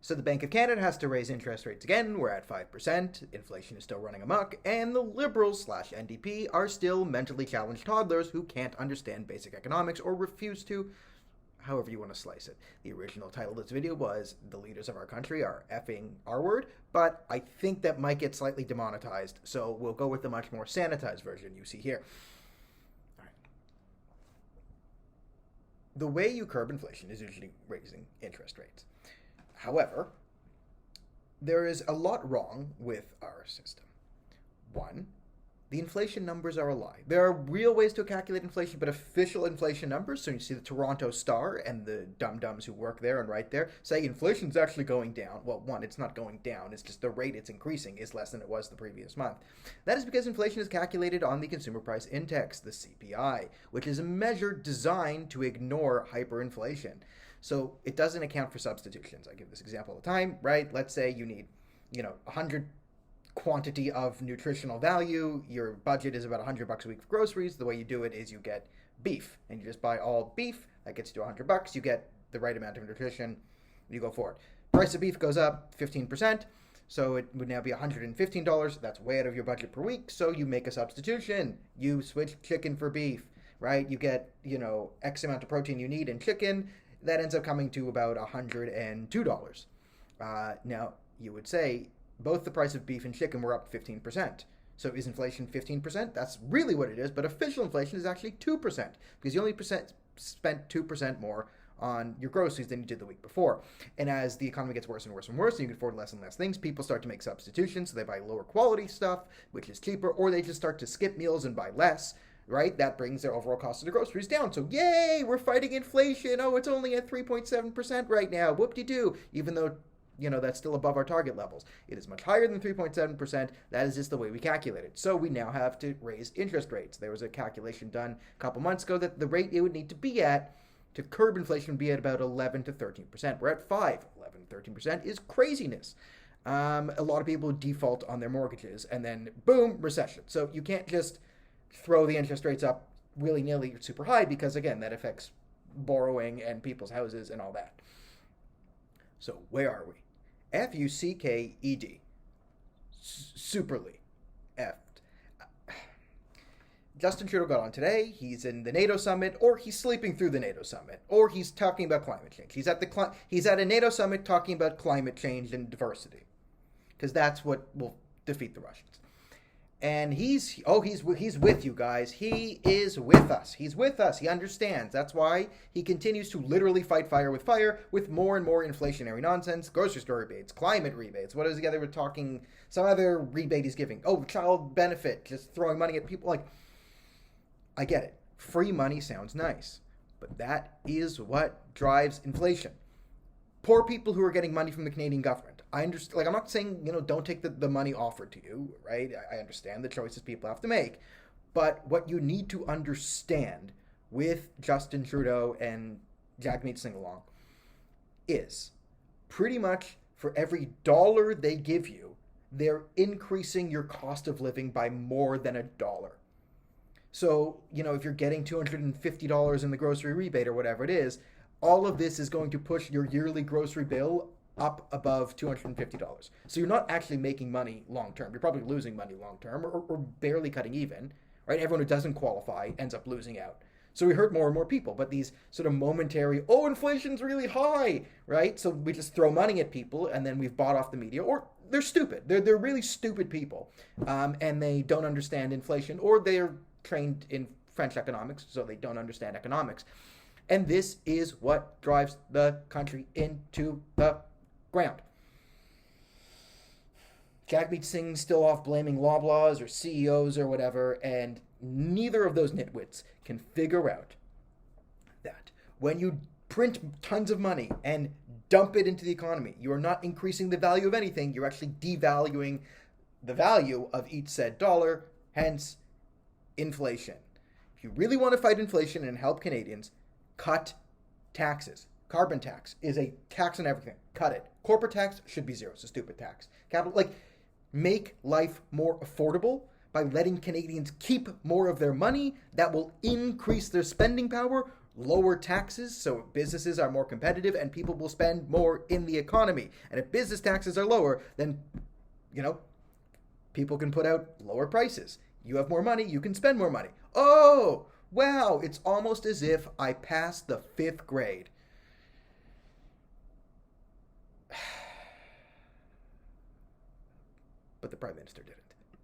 So the Bank of Canada has to raise interest rates again. We're at 5%. Inflation is still running amok. And the Liberals/NDP are still mentally challenged toddlers who can't understand basic economics or refuse to, however you want to slice it. The original title of this video was "The Leaders of Our Country Are Effing R-Word," but I think that might get slightly demonetized, so we'll go with the much more sanitized version you see here. All right. The way you curb inflation is usually raising interest rates. However, there is a lot wrong with our system. One, the inflation numbers are a lie. There are real ways to calculate inflation, but official inflation numbers, so you see the Toronto Star and the dum-dums who work there and write there, say inflation's actually going down. Well, one, it's not going down. It's just the rate it's increasing is less than it was the previous month. That is because inflation is calculated on the Consumer Price Index, the CPI, which is a measure designed to ignore hyperinflation. So it doesn't account for substitutions. I give this example all the time, right? Let's say you need, 100 quantity of nutritional value. Your budget is about $100 a week for groceries. The way you do it is you get beef, and you just buy all beef. That gets you to $100. You get the right amount of nutrition. You go for it. Price of beef goes up 15%, so it would now be $115. That's way out of your budget per week. So you make a substitution. You switch chicken for beef, right? You get X amount of protein you need in chicken. That ends up coming to about $102. Now, you would say both the price of beef and chicken were up 15%. So is inflation 15%? That's really what it is, but official inflation is actually 2%, because you only spent 2% more on your groceries than you did the week before. And as the economy gets worse and worse and worse, and you can afford less and less things, people start to make substitutions, so they buy lower quality stuff, which is cheaper, or they just start to skip meals and buy less. Right? That brings their overall cost of the groceries down. So yay, we're fighting inflation. Oh, it's only at 3.7% right now. Whoop-de-doo. Even though, that's still above our target levels. It is much higher than 3.7%. That is just the way we calculate it. So we now have to raise interest rates. There was a calculation done a couple months ago that the rate it would need to be at to curb inflation would be at about 11 to 13%. We're at 5. 11 to 13% is craziness. A lot of people default on their mortgages, and then boom, recession. So you can't just throw the interest rates up willy-nilly super high, because again, that affects borrowing and people's houses and all that. So where are we? Fucked. Superly effed. Justin Trudeau got on today. He's in the NATO summit, or he's sleeping through the NATO summit, or he's talking about climate change. He's at a NATO summit talking about climate change and diversity, because that's what will defeat the Russians. And he's with you guys. He is with us. He's with us. He understands. That's why he continues to literally fight fire with more and more inflationary nonsense, grocery store rebates, climate rebates. What is the other? We're talking some other rebate he's giving. Oh, child benefit, just throwing money at people. Like, I get it. Free money sounds nice, but that is what drives inflation. Poor people who are getting money from the Canadian government. I understand. Like, I'm not saying, don't take the money offered to you, right? I understand the choices people have to make. But what you need to understand with Justin Trudeau and Jagmeet Singh along is pretty much for every dollar they give you, they're increasing your cost of living by more than $1. So, if you're getting $250 in the grocery rebate or whatever it is, all of this is going to push your yearly grocery bill up above $250. So you're not actually making money long term. You're probably losing money long term, or barely cutting even, right? Everyone who doesn't qualify ends up losing out. So we hurt more and more people, but these sort of momentary, inflation's really high, right? So we just throw money at people, and then we've bought off the media, or they're stupid. They're really stupid people, and they don't understand inflation, or they're trained in French economics, so they don't understand economics. And this is what drives the country into the ground. Jagmeet Singh's still off blaming Loblaws or CEOs or whatever, and neither of those nitwits can figure out that when you print tons of money and dump it into the economy, you are not increasing the value of anything. You're actually devaluing the value of each said dollar, hence inflation. If you really want to fight inflation and help Canadians, cut taxes. Carbon tax is a tax on everything. Cut it. Corporate tax should be zero. It's a stupid tax. Capital, make life more affordable by letting Canadians keep more of their money. That will increase their spending power, lower taxes so businesses are more competitive and people will spend more in the economy. And if business taxes are lower, then, people can put out lower prices. You have more money, you can spend more money. Oh, wow, it's almost as if I passed the 5th grade. But the Prime Minister didn't.